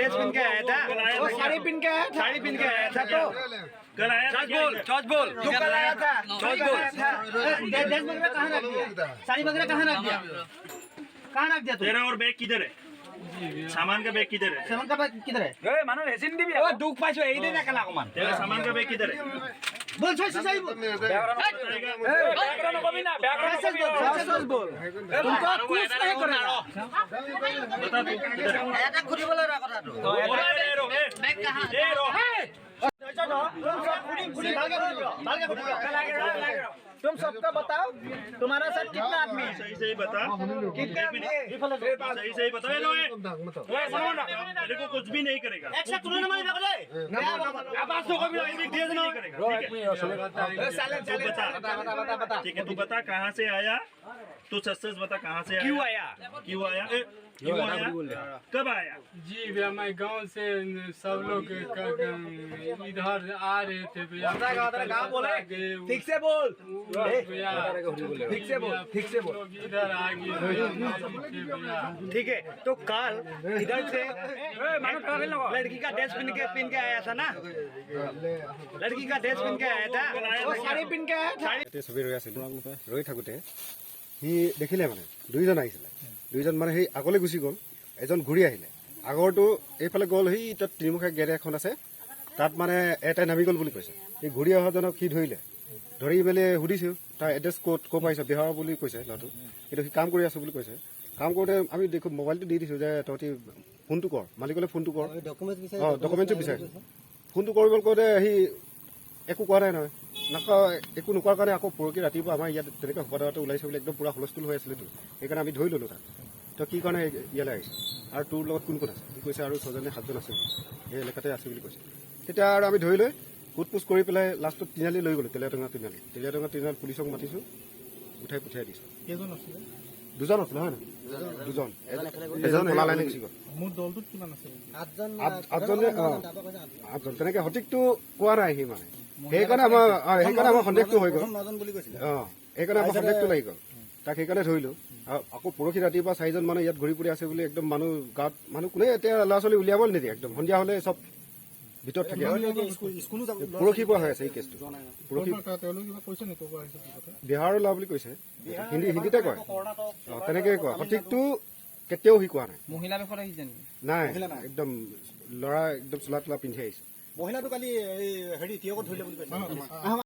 Dress पहन के आया था, वो साड़ी पहन के आया था, साड़ी पहन के आया था। तो कल आया था, चौथ बोल तू कल आया था, चौथ बोल ड्रेस वगैरह कहाँ रख दिया, साड़ी वगैरह कहाँ रख दिया, कहाँ रख दिया तू? तेरा और बैग किधर है? सामान का बैग किधर है? सामान का बैग किधर है? ए मानो हेसिन दिबी ओ दुख पाइছো এই দে দেখালা কমান तेरा सामान का बैग किधर है? बोल सही बोल ব্যাকরণ কবি না ব্যাকরণ সস बोल तुमको कुछ नहीं करेगा बता तू किधर है? এটা খুলিবলৈ রা কথাটো बैग कहाँ? तुम सबका बताओ तुम्हारा साथ कितना आदमी है? सही सही बता, कितने आदमी है? सही सही बता। मेरे को कुछ भी नहीं करेगा, एक से तुरंत मारी बगले अब आज तो कभी नहीं करेगा। बता, ठीक है तू बता कहाँ से आया, तू सच बता कहाँ से आया, क्यों आया, क्यों आया, कब आया? जी भैया मैं गांव से सब लोग इधर आ रहे थे भैया। ठीक से बोल भैया ठीक से बोल ठीक से बोल लोग इधर आ गए भैया। ठीक है तो कल इधर से लड़की का ड्रेस पहन के आया था ना, लड़की का ड्रेस पहन के आया था, वो साड़ी पहन के आया था। ছবি ৰৈ আছিলো ৰৈ থাকোঁতে সি দেখিলে মানে দুইজন আহিছিলে, দুইজন মানে সেই আগলৈ গুচি গ'ল, এজন ঘূৰি আহিলে, আগৰটো এইফালে গ'ল, সেই তাত ত্ৰিমুখীয়া গেট এখন আছে, তাত মানে এটাই নামি গ'ল বুলি কৈছে। সেই ঘূৰি অহাজনক সি ধৰিলে, ধৰি মেলি সুধিছোঁ তাৰ এড্ৰেছ ক'ত পাইছ, বিহাৰ বুলি কৈছে ল'ৰাটো, কিন্তু সি কাম কৰি আছোঁ বুলি কৈছে। কাম কৰোঁতে আমি দেখোঁ মোবাইলটো দি দিছোঁ যে তহঁতি ফোনটো কৰ, মালিকলৈ ফোনটো কৰ, ডকুমেণ্টটো বিচাৰিছোঁ। ফোনটো কৰিবলৈ কওঁতে সি একো কোৱা নাই নহয়, একো নোকোৱাৰ কাৰণে আকৌ পৰহি ৰাতিপুৱা আমাৰ ইয়াত তেনেকৈ শোভাযাত্ৰাটো ওলাইছে বুলি একদম পূৰা হুলস্থুল হৈ আছিলেতো, সেইকাৰণে আমি ধৰি ল'লোঁ তাক। তই কি কাৰণে ইয়ালৈ আহিছে আৰু তোৰ লগত কোন কোন আছে? সি কৈছে আৰু 6জন নে 7জন আছে, সেই এলেকাতে আছে বুলি কৈছে। তেতিয়া আৰু আমি ধৰি লৈ সোধ পোছ কৰি পেলাই লাষ্টত তিনিআলি লৈ গ'লোঁ, তেলীয়াটঙা তিনিআলি পুলিচক মাতিছোঁ, উঠাই পঠিয়াই দিছোঁ। কেইজন আছিলে? দুজন আছিলে হয় নাই? দুজন, এজন ওলালে নে গুচি গ'ল। মোৰ দলটোত কিমান আছিল? আঠজন তেনেকৈ সঠিকটো কোৱা নাই সি মানে, সেইকাৰণে আমাৰ সন্দেহটো হৈ গ'ল। সেইকাৰণে আমাৰ সন্দেহটো লাগি গ'ল, তাক সেইকাৰণে ধৰিলোঁ। আৰু আকৌ পৰহি ৰাতিপুৱা 4জন মানুহ ইয়াত ঘূৰি ফুৰি আছে বুলি একদম মানুহ গাঁৱত মানুহ কোনে এতিয়া ল'ৰা ছোৱালী উলিয়াব নিদিয়ে, একদম সন্ধিয়া হ'লে চব ভিতৰত থাকে। পৰহিৰ পৰা হৈ আছে এই কেছটো, পৰহি বিহাৰৰ ল'ৰা বুলি কৈছে, হিন্দীতে কয়, তেনেকৈ কয়, সঠিকটো কেতিয়াও সি কোৱা নাই। মহিলাৰ বিষয়ে আহিছে নেকি? নাই, একদম ল'ৰা একদম চোলা তোলা পিন্ধি আহিছে। মহিলাটো কালি হেৰি তিয়কত ধৰিলে বুলি কৈছে।